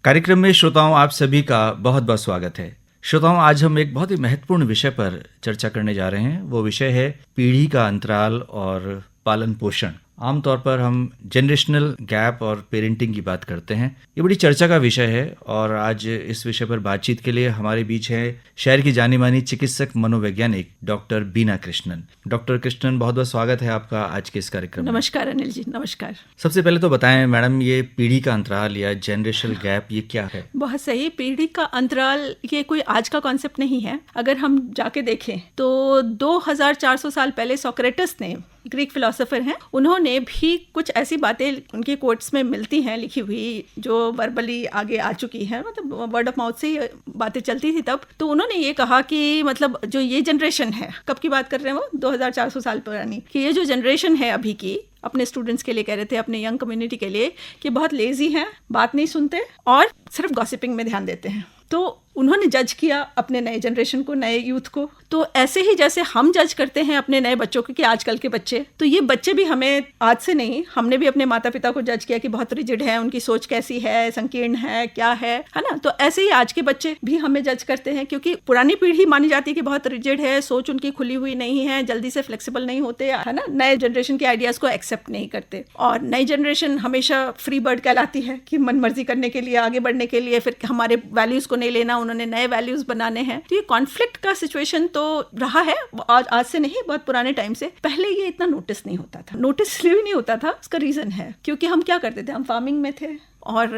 कार्यक्रम में श्रोताओं आप सभी का बहुत बहुत स्वागत है। श्रोताओं, आज हम एक बहुत ही महत्वपूर्ण विषय पर चर्चा करने जा रहे हैं। वो विषय है पीढ़ी का अंतराल और पालन पोषण। आमतौर पर हम जनरेशनल गैप और पेरेंटिंग की बात करते हैं। ये बड़ी चर्चा का विषय है और आज इस विषय पर बातचीत के लिए हमारे बीच है शहर की जानी मानी चिकित्सक मनोवैज्ञानिक डॉक्टर बीना कृष्णन। डॉक्टर कृष्णन, बहुत बहुत स्वागत है आपका आज के इस कार्यक्रम में। नमस्कार अनिल जी, नमस्कार। सबसे पहले तो बताएं मैडम, ये पीढ़ी का अंतराल या जनरेशनल गैप ये क्या है? बहुत सही। पीढ़ी का अंतराल ये कोई आज का कॉन्सेप्ट नहीं है। अगर हम जाके देखें तो 2400 साल पहले सोक्रेटिस ने, ग्रीक फिलोसोफर हैं, उन्होंने भी कुछ ऐसी बातें उनके कोट्स में मिलती हैं लिखी हुई जो वर्बली आगे आ चुकी है, मतलब वर्ड ऑफ माउथ से ये बातें चलती थी तब। तो उन्होंने ये कहा कि मतलब जो ये जनरेशन है, कब की बात कर रहे हैं वो 2400 साल पुरानी, कि ये जो जनरेशन है अभी की, अपने स्टूडेंट्स के लिए कह रहे थे, अपने यंग कम्युनिटी के लिए, कि बहुत लेजी हैं, बात नहीं सुनते और सिर्फ गॉसिपिंग में ध्यान देते हैं। तो उन्होंने जज किया अपने नए जनरेशन को, नए यूथ को। तो ऐसे ही जैसे हम जज करते हैं अपने नए बच्चों को कि आजकल के बच्चे, तो ये बच्चे भी हमें आज से नहीं, हमने भी अपने माता पिता को जज किया कि बहुत रिजिड है, उनकी सोच कैसी है, संकीर्ण है, क्या है ना। तो ऐसे ही आज के बच्चे भी हमें जज करते हैं, क्योंकि पुरानी पीढ़ी मानी जाती है कि बहुत रिजिड है, सोच उनकी खुली हुई नहीं है, जल्दी से फ्लेक्सिबल नहीं होते, है ना, नए जनरेशन के आइडियाज को एक्सेप्ट नहीं करते। और नई जनरेशन हमेशा फ्री बर्ड कहलाती है कि मन मर्जी करने के लिए, आगे बढ़ने के लिए, फिर हमारे वैल्यूज को नहीं लेना, उन्होंने नए वैल्यूज बनाने हैं। तो ये कॉन्फ्लिक्ट का सिचुएशन तो रहा है आज से नहीं, बहुत पुराने टाइम से। पहले ये इतना नोटिस नहीं होता था। नोटिस इसलिए भी नहीं होता था, उसका रीजन है क्योंकि हम क्या करते थे, हम फार्मिंग में थे और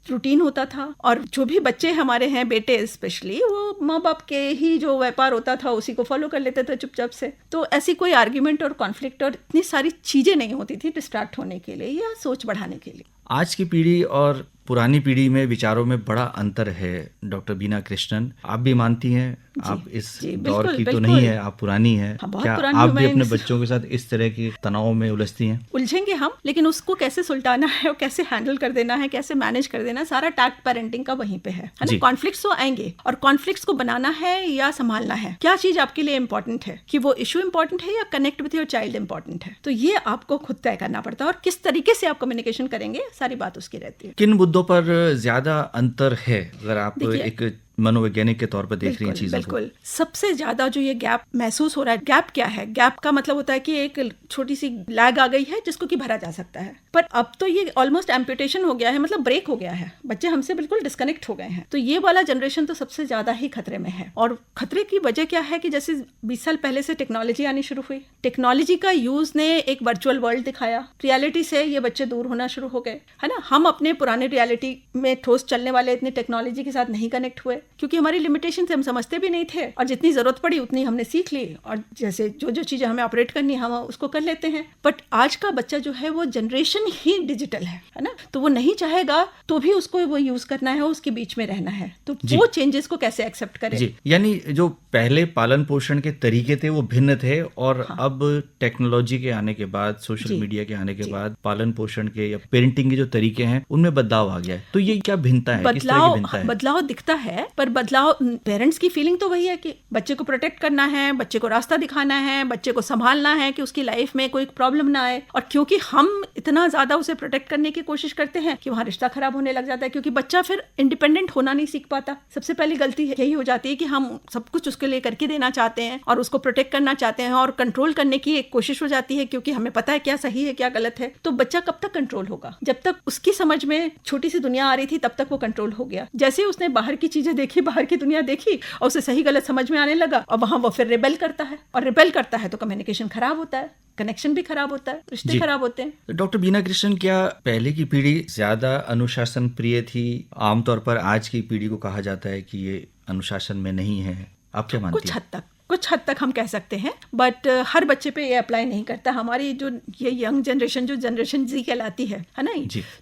रूटीन होता था, और जो भी बच्चे हमारे हैं, बेटे स्पेशली, वो माँ बाप के ही जो व्यापार होता था उसी को फॉलो कर लेते थे चुपचाप से। तो ऐसी कोई आर्ग्यूमेंट और कॉन्फ्लिक्ट और इतनी सारी चीजें नहीं होती थी डिस्ट्रैक्ट होने के लिए या सोच बढ़ाने के लिए। आज की पीढ़ी और पुरानी पीढ़ी में विचारों में बड़ा अंतर है। डॉक्टर बीना कृष्णन, आप भी मानती हैं? आप इस दौर की तो नहीं है, आप पुरानी हैं। क्या आप भी अपने बच्चों के साथ इस तरह के तनाव में उलझती हैं? उलझेंगे हम, लेकिन उसको कैसे सुलटाना है और कैसे हैंडल कर देना है, कैसे मैनेज कर देना, सारा टैक्ट पेरेंटिंग का वहीं पे है ना। कॉन्फ्लिक्ट्स तो आएंगे और कॉन्फ्लिक्ट्स को बनाना है या संभालना है, क्या चीज आपके लिए इंपॉर्टेंट है, कि वो इशू इंपॉर्टेंट है या connect with your child important है। तो ये आपको खुद तय करना पड़ता है और किस तरीके से आप कम्युनिकेशन करेंगे, सारी बात उसकी रहती है। किन मुद्दों पर ज्यादा अंतर है, अगर आप एक मनोवैज्ञानिक के तौर पर देख रही हैं चीज़ों को? बिल्कुल, सबसे ज्यादा जो ये गैप महसूस हो रहा है, गैप क्या है? गैप का मतलब होता है कि एक छोटी सी लैग आ गई है जिसको कि भरा जा सकता है, पर अब तो ये ऑलमोस्ट एम्पुटेशन हो गया है, मतलब ब्रेक हो गया है, बच्चे हमसे बिल्कुल डिस्कनेक्ट हो गए हैं। तो ये वाला जनरेशन तो सबसे ज्यादा ही खतरे में है। और खतरे की वजह क्या है कि जैसे 20 साल पहले से टेक्नोलॉजी आनी शुरू हुई, टेक्नोलॉजी का यूज ने एक वर्चुअल वर्ल्ड दिखाया, रियलिटी से ये बच्चे दूर होना शुरू हो गए, है ना। हम अपने पुराने रियलिटी में ठोस चलने वाले इतनी टेक्नोलॉजी के साथ नहीं कनेक्ट हुए, क्योंकि हमारी लिमिटेशन से हम समझते भी नहीं थे, और जितनी जरूरत पड़ी उतनी हमने सीख ली, और जैसे जो जो चीजें हमें ऑपरेट करनी है हम उसको कर लेते हैं। बट आज का बच्चा जो है वो जनरेशन ही डिजिटल है ना, तो वो नहीं चाहेगा तो भी उसको वो यूज करना है, उसके बीच में रहना है। तो वो चेंजेस को कैसे एक्सेप्ट करे? यानी जो पहले पालन पोषण के तरीके थे वो भिन्न थे, और अब टेक्नोलॉजी के आने के बाद, सोशल मीडिया के आने के बाद, पालन पोषण के या पेरेंटिंग के जो तरीके हैं उनमें बदलाव आ गया है। तो ये क्या भिन्नता है? बदलाव दिखता है, पर बदलाव पेरेंट्स की फीलिंग तो वही है कि बच्चे को प्रोटेक्ट करना है, बच्चे को रास्ता दिखाना है, बच्चे को संभालना है कि उसकी लाइफ में कोई प्रॉब्लम ना आए। और क्योंकि हम इतना ज्यादा उसे प्रोटेक्ट करने की कोशिश करते हैं कि वहाँ रिश्ता खराब होने लग जाता है, क्योंकि बच्चा फिर इंडिपेंडेंट होना नहीं सीख पाता। सबसे पहली गलती यही हो जाती है कि हम सब कुछ उसके लिए करके देना चाहते हैं और उसको प्रोटेक्ट करना चाहते हैं और कंट्रोल करने की एक कोशिश हो जाती है, क्योंकि हमें पता है क्या सही है क्या गलत है। तो बच्चा कब तक कंट्रोल होगा? जब तक उसकी समझ में छोटी सी दुनिया आ रही थी तब तक वो कंट्रोल हो गया। जैसे उसने बाहर की चीजें देखी, बाहर की दुनिया देखी और उसे सही गलत समझ में आने लगा, और वहां वो फिर रिबेल करता है, और रिबेल करता है तो कम्युनिकेशन खराब होता है, कनेक्शन भी खराब होता है, रिश्ते खराब होते हैं। डॉक्टर बीना कृष्णन, क्या पहले की पीढ़ी ज्यादा अनुशासन प्रिय थी? आमतौर पर आज की पीढ़ी को कहा जाता है कि ये अनुशासन में नहीं है, आप क्या मानती हैं? कुछ हद तक हम कह सकते हैं, बट हर बच्चे पे ये अप्लाई नहीं करता। हमारी जो ये यंग जनरेशन, जो जनरेशन जी कहलाती है ना,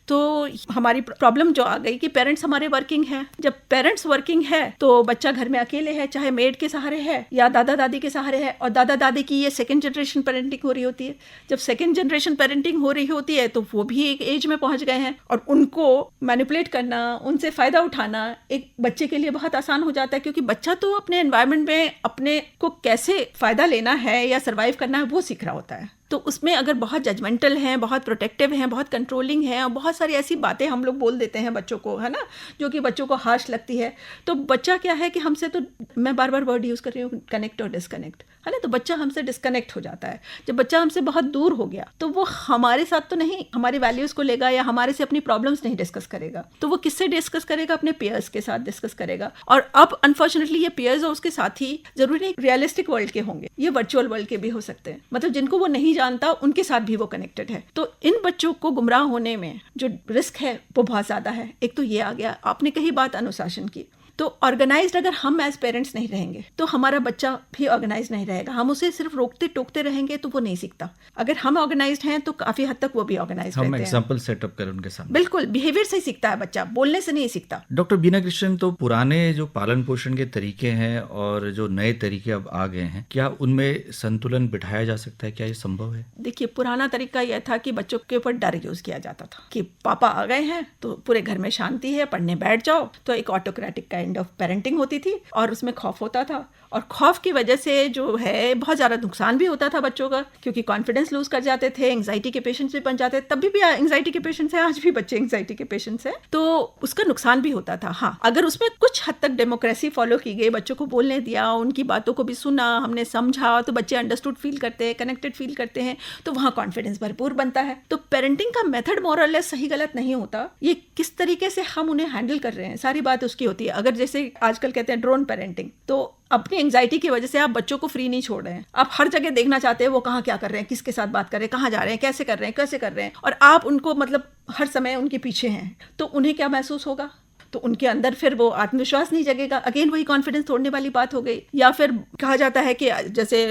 तो हमारी प्रॉब्लम जो आ गई कि पेरेंट्स हमारे वर्किंग हैं। जब पेरेंट्स वर्किंग है तो बच्चा घर में अकेले है, चाहे मेड के सहारे है या दादा दादी के सहारे है, और दादा दादी की ये सेकेंड जनरेशन पेरेंटिंग हो रही होती है। जब सेकेंड जनरेशन पेरेंटिंग हो रही होती है तो वो भी एक एज में पहुंच गए हैं, और उनको मैनिपुलेट करना, उनसे फायदा उठाना एक बच्चे के लिए बहुत आसान हो जाता है, क्योंकि बच्चा तो अपने एनवायरनमेंट में अपने को कैसे फायदा लेना है या सरवाइव करना है वो सीख रहा होता है। तो उसमें अगर बहुत जजमेंटल हैं, बहुत प्रोटेक्टिव हैं, बहुत कंट्रोलिंग हैं और बहुत सारी ऐसी बातें हम लोग बोल देते हैं बच्चों को, है ना, जो कि बच्चों को हार्श लगती है, तो बच्चा क्या है कि हमसे, तो मैं बार बार वर्ड यूज़ कर रही हूँ कनेक्ट और डिस्कनेक्ट, है ना, तो बच्चा हमसे डिस्कनेक्ट हो जाता है। जब बच्चा हमसे बहुत दूर हो गया तो वो हमारे साथ तो नहीं हमारी वैल्यूज़ को लेगा या हमारे से अपनी प्रॉब्लम्स नहीं डिस्कस करेगा, तो वो किससे डिस्कस करेगा? अपने पेयर्स के साथ डिस्कस करेगा। और अब अनफॉर्चुनेटली ये पेयर्स और उसके साथी जरूरी नहीं रियलिस्टिक वर्ल्ड के होंगे, ये वर्चुअल वर्ल्ड के भी हो सकते हैं, मतलब जिनको वो नहीं जानता उनके साथ भी वो कनेक्टेड है। तो इन बच्चों को गुमराह होने में जो रिस्क है वो बहुत ज़्यादा है। एक तो ये आ गया, आपने कही बात अनुशासन की, तो ऑर्गेनाइज्ड अगर हम एज पेरेंट्स नहीं रहेंगे तो हमारा बच्चा भी ऑर्गेनाइज नहीं रहेगा। हम उसे सिर्फ रोकते टोकते रहेंगे तो वो नहीं सीखता। अगर हम ऑर्गेनाइज्ड हैं तो काफी हद तक वो भी ऑर्गेनाइज रहते हैं। हम एग्जांपल सेटअप करें उनके सामने। बिल्कुल, बिहेवियर से ही सीखता है बच्चा, बोलने से नहीं सीखता। डॉक्टर बीना कृष्णन, तो पुराने जो पालन पोषण के तरीके हैं और जो नए तरीके अब आ गए हैं, क्या उनमें संतुलन बिठाया जा सकता है? क्या ये संभव है? देखिए, पुराना तरीका यह था कि बच्चों के ऊपर डर यूज किया जाता था कि पापा आ गए हैं तो पूरे घर में शांति है, पढ़ने बैठ जाओ। तो एक ऑटोक्रेटिक काइंड ऑफ पेरेंटिंग होती थी और उसमें खौफ होता था, और खौफ की वजह से जो है बहुत ज़्यादा नुकसान भी होता था बच्चों का, क्योंकि कॉन्फिडेंस लूज कर जाते थे, एंग्जाइटी के पेशेंट्स भी बन जाते थे। तभी भी एंग्जाइटी के पेशेंट्स हैं, आज भी बच्चे एंग्जाइटी के पेशेंट्स हैं, तो उसका नुकसान भी होता था। हाँ, अगर उसमें कुछ हद तक डेमोक्रेसी फॉलो की गई, बच्चों को बोलने दिया, उनकी बातों को भी सुना, हमने समझा, तो बच्चे अंडरस्टूड फील करते हैं, कनेक्टेड फील करते हैं, तो वहाँ कॉन्फिडेंस भरपूर बनता है। तो पेरेंटिंग का मेथड मोर और लेस सही गलत नहीं होता, ये किस तरीके से हम उन्हें हैंडल कर रहे हैं, सारी बात उसकी होती है। अगर जैसे आजकल कहते हैं ड्रोन पेरेंटिंग, तो अपनी एंग्जाइटी की वजह से आप बच्चों को फ्री नहीं छोड़ रहे हैं, आप हर जगह देखना चाहते हैं वो कहाँ क्या कर रहे हैं, किसके साथ बात कर रहे हैं, कहाँ जा रहे हैं, कैसे कर रहे हैं, कैसे कर रहे हैं, और आप उनको मतलब हर समय उनके पीछे हैं। तो उन्हें क्या महसूस होगा? तो उनके अंदर फिर वो आत्मविश्वास नहीं जगेगा। अगेन वही कॉन्फिडेंस तोड़ने वाली बात हो गई। या फिर कहा जाता है कि जैसे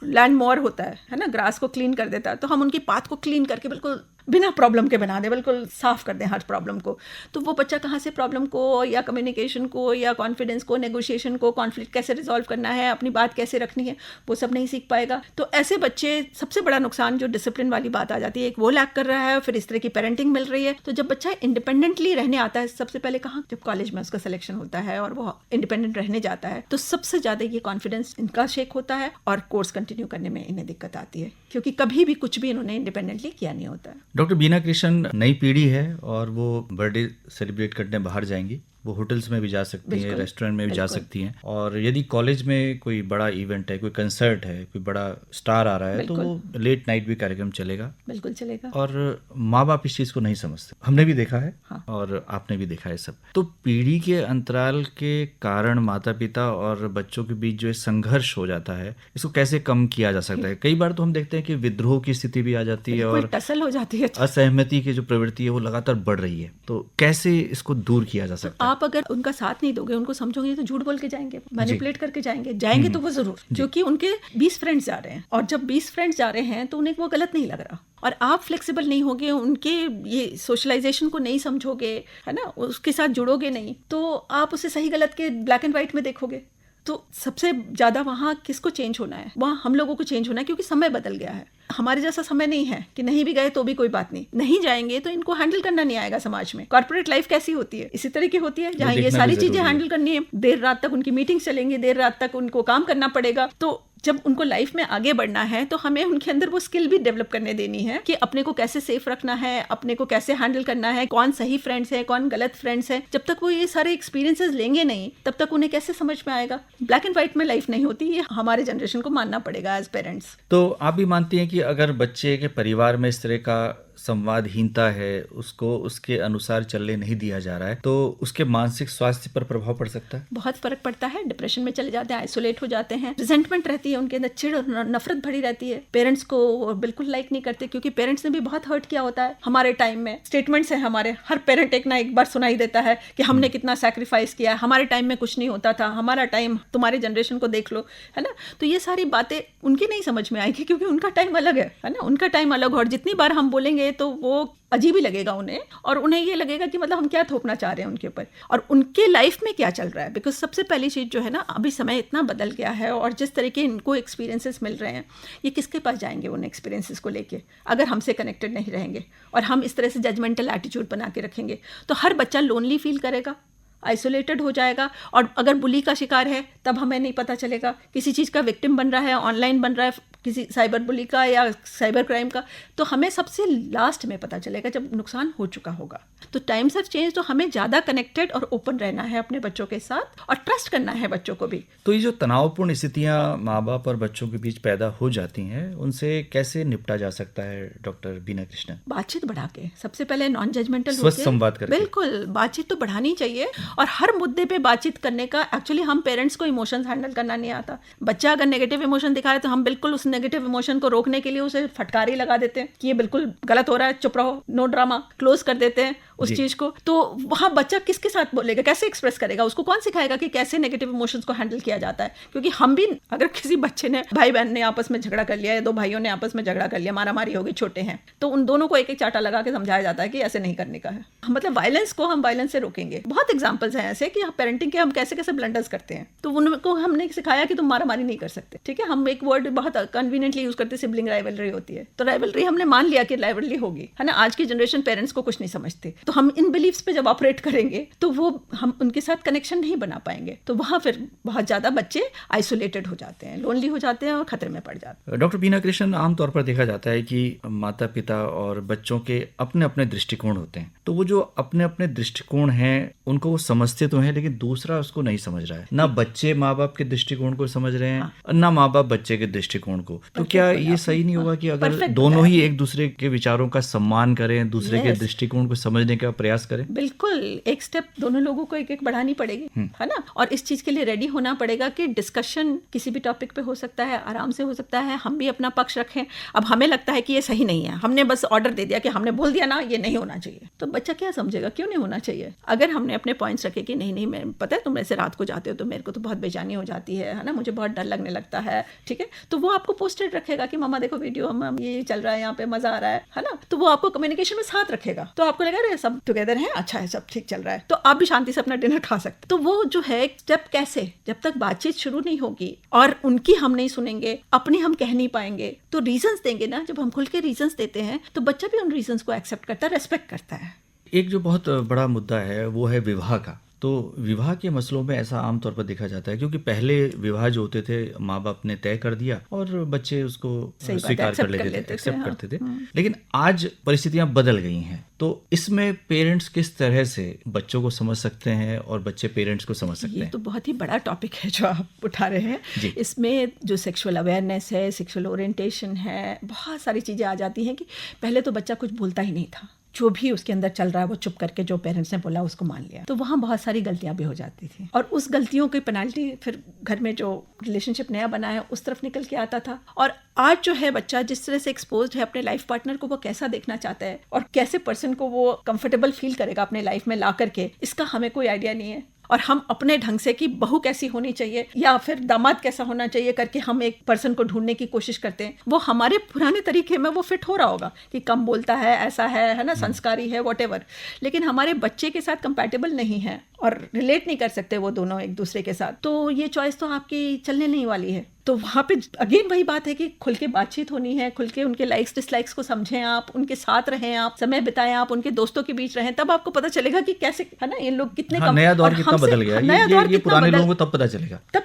लैंड मोअर होता है ना, ग्रास को क्लीन कर देता है, तो हम उनकी पाथ को क्लीन करके बिल्कुल बिना प्रॉब्लम के बना दें, बिल्कुल साफ कर दें हर प्रॉब्लम को। तो वो बच्चा कहाँ से प्रॉब्लम को या कम्युनिकेशन को या कॉन्फिडेंस को, नेगोशिएशन को, कॉन्फ्लिक्ट कैसे रिजॉल्व करना है, अपनी बात कैसे रखनी है, वो सब नहीं सीख पाएगा। तो ऐसे बच्चे, सबसे बड़ा नुकसान जो डिसिप्लिन वाली बात आ जाती है, एक वो लैक कर रहा है, फिर इस तरह की पेरेंटिंग मिल रही है। तो जब बच्चा इंडिपेंडेंटली रहने आता है, सबसे पहले कहाँ, जब कॉलेज में उसका सिलेक्शन होता है और वो इंडिपेंडेंट रहने जाता है, तो सबसे ज़्यादा ये कॉन्फिडेंस इनका शेक होता है और कोर्स कंटिन्यू करने में इन्हें दिक्कत आती है, क्योंकि कभी भी कुछ भी इन्होंने इंडिपेंडेंटली किया नहीं होता है। डॉक्टर बीना कृष्णन, नई पीढ़ी है और वो बर्थडे सेलिब्रेट करने बाहर जाएंगी, वो होटल्स में भी जा सकती हैं, रेस्टोरेंट में भी जा सकती हैं, और यदि कॉलेज में कोई बड़ा इवेंट है, कोई कंसर्ट है, कोई बड़ा स्टार आ रहा है, तो वो लेट नाइट भी कार्यक्रम चलेगा, बिल्कुल चलेगा। और माँ बाप इस चीज़ को नहीं समझते, हमने भी देखा है। हाँ। और आपने भी देखा है सब। तो पीढ़ी के अंतराल के कारण माता पिता और बच्चों के बीच जो संघर्ष हो जाता है, इसको कैसे कम किया जा सकता है? कई बार तो हम देखते हैं कि विद्रोह की स्थिति भी आ जाती है और टसल हो जाती है, असहमति की जो प्रवृत्ति है वो लगातार बढ़ रही है। तो कैसे इसको दूर किया जा सकता है? आप अगर उनका साथ नहीं दोगे, उनको समझोगे, तो झूठ बोल के जाएंगे, मैनिपुलेट करके जाएंगे तो वो जरूर, क्योंकि उनके 20 फ्रेंड्स जा रहे हैं, और जब 20 फ्रेंड्स जा रहे हैं तो उन्हें वो गलत नहीं लग रहा, और आप फ्लेक्सिबल नहीं होगे, उनके ये सोशलाइजेशन को नहीं समझोगे, है ना, उसके साथ जुड़ोगे नहीं, तो आप उसे सही गलत के ब्लैक एंड व्हाइट में देखोगे। तो सबसे ज़्यादा वहाँ किसको चेंज होना है? वहाँ हम लोगों को चेंज होना है, क्योंकि समय बदल गया है। हमारे जैसा समय नहीं है कि नहीं भी गए तो भी कोई बात नहीं जाएंगे तो इनको हैंडल करना नहीं आएगा। समाज में कॉर्पोरेट लाइफ कैसी होती है, इसी तरह की होती है, जहाँ ये सारी चीजें हैंडल करनी है, देर रात तक उनकी मीटिंग्स चलेंगी, देर रात तक उनको काम करना पड़ेगा। तो जब उनको लाइफ में आगे बढ़ना है तो हमें उनके अंदर वो स्किल भी डेवलप करने देनी है कि अपने को कैसे सेफ रखना है, अपने को कैसे हैंडल करना है, कौन सही फ्रेंड्स है, कौन गलत फ्रेंड्स है। जब तक वो ये सारे एक्सपीरियंसेस लेंगे नहीं, तब तक उन्हें कैसे समझ में आएगा? ब्लैक एंड व्हाइट में लाइफ नहीं होती, ये हमारे जनरेशन को मानना पड़ेगा एज पेरेंट्स। तो आप भी मानती हैं कि अगर बच्चे के परिवार में इस तरह का संवादहीनता है, उसको उसके अनुसार चलने नहीं दिया जा रहा है, तो उसके मानसिक स्वास्थ्य पर प्रभाव पड़ सकता है? बहुत फर्क पड़ता है। डिप्रेशन में चले जाते हैं, आइसोलेट हो जाते हैं, रिजेंटमेंट रहती है उनके अंदर, चिढ़ और नफरत भरी रहती है, पेरेंट्स को बिल्कुल लाइक नहीं करते, क्योंकि पेरेंट्स ने भी बहुत हर्ट किया होता है। हमारे टाइम में स्टेटमेंट्स हैं हमारे, हर पेरेंट एक बार सुनाई देता है कि हमने कितना सैक्रिफाइस किया है, हमारे टाइम में कुछ नहीं होता था, हमारा टाइम, तुम्हारे जनरेशन को देख लो, है ना। तो ये सारी बातें उनकी नहीं समझ में आएगी, क्योंकि उनका टाइम अलग है ना, उनका टाइम अलग, और जितनी बार हम बोलेंगे तो वो अजीब ही लगेगा उन्हें, और उन्हें ये लगेगा कि मतलब हम क्या थोपना चाह रहे हैं उनके ऊपर, और उनके लाइफ में क्या चल रहा है। बिकॉज सबसे पहली चीज़ जो है ना, अभी समय इतना बदल गया है, और जिस तरह के इनको एक्सपीरियंसेस मिल रहे हैं, ये किसके पास जाएंगे उन एक्सपीरियंसेस को लेके, अगर हमसे कनेक्टेड नहीं रहेंगे और हम इस तरह से जजमेंटल एटीट्यूड बना के रखेंगे, तो हर बच्चा लोनली फील करेगा, आइसोलेटेड हो जाएगा, और अगर बुली का शिकार है तब हमें नहीं पता चलेगा, किसी चीज़ का विक्टिम बन रहा है, ऑनलाइन बन रहा है, किसी साइबर बुली का या साइबर क्राइम का, तो हमें सबसे लास्ट में पता चलेगा जब नुकसान हो चुका होगा। तो टाइम्स हैव चेंज, तो हमें ज़्यादा कनेक्टेड और ओपन रहना है अपने बच्चों के साथ और ट्रस्ट करना है बच्चों को भी। तो ये जो तनावपूर्ण स्थितियां माँ बाप और बच्चों के बीच पैदा हो जाती हैं, उनसे कैसे निपटा जा सकता है डॉक्टर बीना कृष्णन? बातचीत बढ़ा के, सबसे पहले नॉन जजमेंटल स्वस्थ संवाद करके। बिल्कुल, बातचीत तो बढ़ानी चाहिए। और हर मुद्दे पे बातचीत करने का, एक्चुअली हम पेरेंट्स को इमोशंस हैंडल करना नहीं आता। बच्चा अगर नेगेटिव इमोशन दिखा रहा है तो हम बिल्कुल उस नेगेटिव इमोशन को रोकने के लिए उसे फटकारी लगा देते हैं कि ये बिल्कुल गलत हो रहा है, चुप रहो, नो ड्रामा, क्लोज कर देते हैं उस चीज को। तो वहां बच्चा किसके साथ बोलेगा, कैसे एक्सप्रेस करेगा, उसको कौन सिखाएगा कि कैसे नेगेटिव इमोशंस को हैंडल किया जाता है? क्योंकि हम भी, अगर किसी बच्चे ने, भाई बहन ने आपस में झगड़ा कर लिया या दो भाइयों ने आपस में झगड़ा कर लिया, मारामारी हो गई, छोटे हैं, तो उन दोनों को एक एक चाटा लगा के समझाया जाता है कि ऐसे नहीं करने का है। मतलब वायलेंस को हम वायलेंस से रोकेंगे। बहुत एग्जाम्पल्स हैं ऐसे कि पेरेंटिंग के हम कैसे कैसे ब्लंडर्स करते हैं। तो उनको हमने सिखाया कि तुम मारामारी नहीं कर सकते, ठीक है। हम एक वर्ड बहुत कन्वीनियंटली यूज करते, सिबलिंग राइवलरी होती है, तो राइवलरी हमने मान लिया कि राइवलरी होगी, है ना। आज की जनरेशन पेरेंट्स को कुछ नहीं समझते, तो हम इन बिलीव्स पे जब ऑपरेट करेंगे तो वो हम उनके साथ कनेक्शन नहीं बना पाएंगे। तो वहाँ फिर बहुत ज़्यादा बच्चे आइसोलेटेड हो जाते हैं, लोनली हो जाते हैं और खतरे में पड़ जाते हैं। डॉक्टर बीना कृष्णन, आमतौर पर देखा जाता है कि माता पिता और बच्चों के अपने अपने दृष्टिकोण होते हैं। तो वो जो अपने अपने दृष्टिकोण हैं उनको वो समझते तो हैं, लेकिन दूसरा उसको नहीं समझ रहा है। ना बच्चे माँ बाप के दृष्टिकोण को समझ रहे हैं, ना माँ बाप बच्चे के दृष्टिकोण को। तो क्या ये सही नहीं होगा कि अगर दोनों ही एक दूसरे के विचारों का सम्मान करें, दूसरे के दृष्टिकोण को समझने का प्रयास करें? बिल्कुल, एक स्टेप दोनों लोगों को एक एक बढ़ानी पड़ेगी, है ना। और इस चीज के लिए रेडी होना पड़ेगा कि डिस्कशन किसी भी टॉपिक पे हो सकता है, आराम से हो सकता है, हम भी अपना पक्ष रखें। अब हमें लगता है कि ये सही नहीं है, हमने बस ऑर्डर दे दिया कि हमने बोल दिया ना ये नहीं होना चाहिए, तो बच्चा क्या समझेगा क्यों नहीं होना चाहिए। अगर हमने अपने पॉइंट्स रखे कि नहीं नहीं, मैं पता है तुम ऐसे रात को जाते हो तो मेरे को तो बहुत बेचैनी हो जाती है ना, मुझे बहुत डर लगने लगता है, ठीक है, तो वो आपको पोस्टेड रखेगा कि मम्मा देखो वीडियो, हम ये चल रहा है, यहाँ पे मजा आ रहा है ना। तो वो आपको कम्युनिकेशन में साथ रखेगा, तो आपको लगेगा अरे सब टुगेदर है, अच्छा है, सब ठीक चल रहा है, तो आप भी शांति से अपना डिनर खा सकते। तो वो जो है स्टेप कैसे, जब तक बातचीत शुरू नहीं होगी और उनकी हम नहीं सुनेंगे, अपनी हम कह नहीं पाएंगे, तो रीजंस देंगे ना। जब हम खुल के रीजंस देते हैं तो बच्चा भी उन रीजंस को एक्सेप्ट करता है, रेस्पेक्ट करता है। एक जो बहुत बड़ा मुद्दा है वो है विवाह का। तो विवाह के मसलों में ऐसा आमतौर पर देखा जाता है, क्योंकि पहले विवाह जो होते थे माँ बाप ने तय कर दिया और बच्चे उसको स्वीकार कर लेते थे, एक्सेप्ट करते थे। लेकिन आज परिस्थितियां बदल गई हैं, तो इसमें पेरेंट्स किस तरह से बच्चों को समझ सकते हैं और बच्चे पेरेंट्स को समझ सकते हैं? ये तो बहुत ही बड़ा टॉपिक है जो आप उठा रहे हैं। इसमें जो सेक्सुअल अवेयरनेस है, सेक्सुअल ओरिएंटेशन है, बहुत सारी चीज़ें आ जाती हैं कि पहले तो बच्चा कुछ बोलता ही नहीं था, जो भी उसके अंदर चल रहा है वो चुप करके जो पेरेंट्स ने बोला उसको मान लिया, तो वहाँ बहुत सारी गलतियां भी हो जाती थी। और उस गलतियों की पेनाल्टी फिर घर में जो रिलेशनशिप नया बना है उस तरफ निकल के आता था। और आज जो है बच्चा जिस तरह से एक्सपोज्ड है अपने लाइफ पार्टनर को, वो कैसा देखना चाहता है और कैसे पर्सन को वो कंफर्टेबल फील करेगा अपने लाइफ में ला करके, इसका हमें कोई आइडिया नहीं है। और हम अपने ढंग से कि बहू कैसी होनी चाहिए या फिर दामाद कैसा होना चाहिए करके हम एक पर्सन को ढूंढने की कोशिश करते हैं। वो हमारे पुराने तरीके में वो फिट हो रहा होगा कि कम बोलता है, ऐसा है ना, संस्कारी है, व्हाटएवर, लेकिन हमारे बच्चे के साथ कंपैटिबल नहीं है और रिलेट नहीं कर सकते वो दोनों एक दूसरे के साथ। तो ये चॉइस तो आपकी चलने नहीं वाली है। तो वहाँ पे अगेन वही बात है कि खुल के बातचीत होनी है, खुल के उनके लाइक्स डिसलाइक्स को समझें, आप उनके साथ रहें, आप समय बिताएं, आप उनके दोस्तों के बीच रहें, तब आपको पता चलेगा कि कैसे, है ना, ये लोग कितने नया दौर कितना बदल गया, ये पुराने लोगों को तब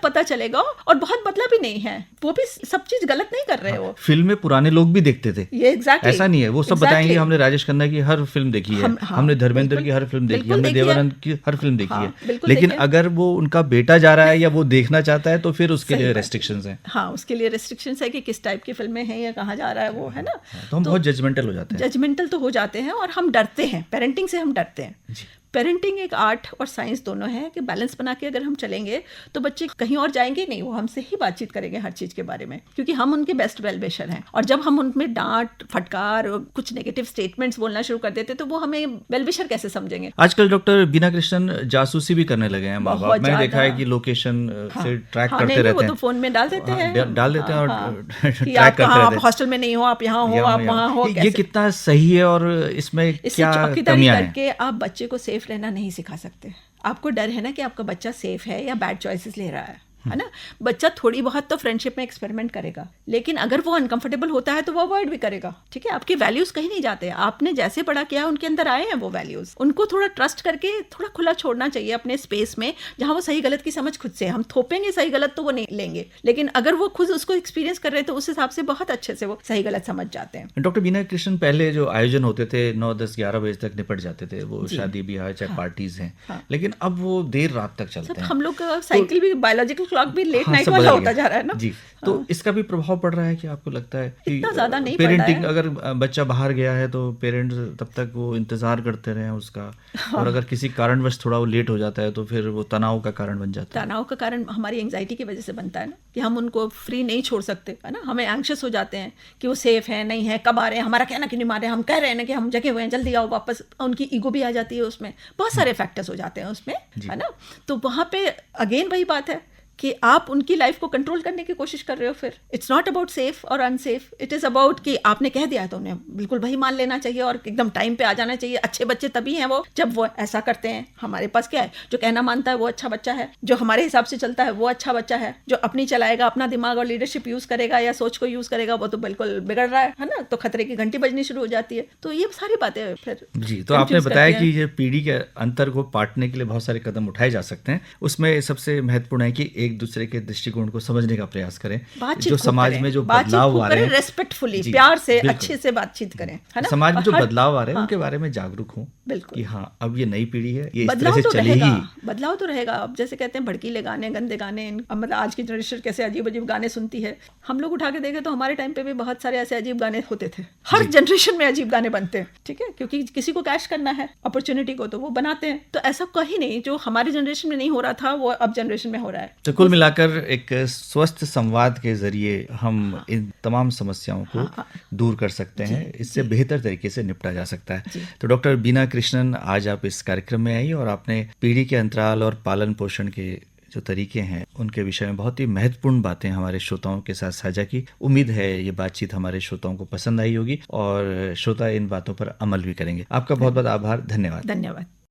पता चलेगा। और बहुत बदला भी नहीं है, वो भी सब चीज गलत नहीं कर रहे हो। फिल्म में पुराने लोग भी देखते थे, ये एग्जैक्टली ऐसा नहीं है, वो सब बताएंगे हमने राजेश खन्ना की हर फिल्म देखी है, हमने धर्मेंद्र की हर फिल्म देखी है, हमने देवानंद की हर फिल्म देखी है। लेकिन अगर वो उनका बेटा जा रहा है या वो देखना चाहता है तो फिर उसके लिए रेस्ट्रिक्शंस हैं। हाँ, उसके लिए रेस्ट्रिक्शंस है कि किस टाइप की फिल्में हैं या कहाँ जा रहा है वो, है ना। तो हम बहुत जजमेंटल हो जाते हैं, जजमेंटल तो हो जाते हैं और हम डरते हैं, पेरेंटिंग से हम डरते हैं। पेरेंटिंग एक आर्ट और साइंस दोनों है कि बैलेंस बना के अगर हम चलेंगे तो बच्चे कहीं और जाएंगे नहीं, वो हमसे ही बातचीत करेंगे हर चीज के बारे में, क्योंकि हम उनके बेस्ट वेल विशर हैं। और जब हम उनमें डांट फटकार और कुछ नेगेटिव स्टेटमेंट्स बोलना शुरू कर देते तो वो हमें वेल विशर कैसे समझेंगे। आजकल डॉक्टर बीना कृष्णन जासूसी भी करने लगे हैं माँ बाप, मैंने देखा है कि लोकेशन से ट्रैक करते रहते हैं, वो तो फोन में डाल देते हैं और ट्रैक करते रहते हैं, हॉस्टल में नहीं हो, आप यहाँ हो, आप वहाँ हो। ये कितना सही है और इसमें क्या कमियां हैं? करके आप बच्चे को सेफ रहना नहीं सिखा सकते। आपको डर है ना कि आपका बच्चा सेफ है या बैड चॉइसेस ले रहा है, है ना। बच्चा थोड़ी बहुत तो फ्रेंडशिप में एक्सपेरिमेंट करेगा, लेकिन अगर वो अनकंफर्टेबल होता है तो वो अवॉइड भी करेगा। ठीक है, आपके वैल्यूज कहीं नहीं जाते, आपने जैसे बड़ा किया उनके अंदर आए हैं वो वैल्यूज, उनको थोड़ा ट्रस्ट करके थोड़ा खुला छोड़ना चाहिए अपने स्पेस में, जहां वो सही गलत की समझ खुद से, हम थोपेंगे सही गलत तो वो नहीं लेंगे, लेकिन अगर वो खुद उसको एक्सपीरियंस कर रहे हैं तो उस हिसाब से बहुत अच्छे से वो सही गलत समझ जाते हैं। डॉक्टर बीना कृष्णन, पहले जो आयोजन होते थे 9, 10, 11 बजे तक निपट जाते थे, वो शादी ब्याह चाहे पार्टीज हैं, लेकिन अब वो देर रात तक चलते हैं। हम लोग का साइकिल भी, बायोलॉजिकल क्लॉक भी लेट नाइट सब वाला बदल होता गया। जा रहा है ना जी, तो इसका भी प्रभाव पड़ रहा है कि आपको लगता है कि इतना ज्यादा नहीं पड़ रहा पेरेंटिंग, है। अगर बच्चा बाहर गया है तो पेरेंट्स तब तक वो इंतजार करते रहे उसका, और अगर किसी कारणवश थोड़ा वो लेट हो जाता है तो फिर वो तनाव का कारण बन जाता है। तनाव का कारण हमारी एंजाइटी की वजह से बनता है ना, कि हम उनको फ्री नहीं छोड़ सकते, है ना। हमें एंग्शियस हो जाते हैं कि वो सेफ है नहीं है, कब आ रहे हैं, हमारा कहना क्यों नहीं मान रहे, हम कह रहे हैं ना कि हम जगे हुए हैं, जल्दी आओ वापस। उनकी ईगो भी आ जाती है उसमें, बहुत सारे फैक्टर्स हो जाते हैं उसमें, है ना। तो वहाँ पे अगेन वही बात है कि आप उनकी लाइफ को कंट्रोल करने की कोशिश कर रहे हो। फिर इट्स नॉट अबाउट सेफ और अनसेफ, इट इज़ अबाउट कि आपने कह दिया है तो उन्हें बिल्कुल वही मान लेना चाहिए और एकदम टाइम पे आ जाना चाहिए। अच्छे बच्चे तभी हैं वो जब वो ऐसा करते हैं। हमारे पास क्या है, जो कहना मानता है वो अच्छा बच्चा है, जो हमारे हिसाब से चलता है वो अच्छा बच्चा है, जो अपनी चलाएगा, अपना दिमाग और लीडरशिप यूज़ करेगा या सोच को यूज़ करेगा, वो तो बिल्कुल बिगड़ रहा है ना। तो खतरे की घंटी बजनी शुरू हो जाती है। तो ये सारी बातें फिर जी, तो आपने बताया कि ये पीढ़ी के अंतर को पाटने के लिए बहुत सारे कदम उठाए जा सकते हैं। उसमें सबसे महत्वपूर्ण है कि एक दूसरे के दृष्टिकोण को समझने का प्रयास करें, जो समाज में जो बदलाव आ रहे हैं रेस्पेक्टफुली, प्यार से, अच्छे से बातचीत करें, है ना। समाज में जो बदलाव आ रहे हैं उनके बारे में जागरूक हों, बिल्कुल, कि हाँ अब ये नई पीढ़ी है, ये इस बदलाव तरह से तो चलेगी। बदलाव तो रहेगा। अब जैसे कहते हैं भड़कीले गाने, गंदे गाने, मतलब आज की जनरेशन कैसे अजीब अजीब गाने सुनती है। हम लोग उठा के देखें तो हमारे टाइम पे भी बहुत सारे ऐसे अजीब गाने होते थे। हर जनरेशन में अजीब गाने बनते हैं, ठीक है, क्योंकि किसी को कैश करना है अपॉर्चुनिटी को, तो वो बनाते हैं। तो ऐसा कहीं नहीं, जो हमारे जनरेशन में नहीं हो रहा था वो अब जनरेशन में हो रहा है। तो कुल मिलाकर एक स्वस्थ संवाद के जरिए हम इन तमाम समस्याओं को दूर कर सकते हैं, इससे बेहतर तरीके से निपटा जा सकता है। तो डॉक्टर बीना कृष्णन, आज आप इस कार्यक्रम में आई और आपने पीढ़ी के अंतराल और पालन पोषण के जो तरीके हैं उनके विषय में बहुत ही महत्वपूर्ण बातें हमारे श्रोताओं के साथ साझा की। उम्मीद है ये बातचीत हमारे श्रोताओं को पसंद आई होगी और श्रोता इन बातों पर अमल भी करेंगे। आपका बहुत बहुत आभार, धन्यवाद। धन्यवाद।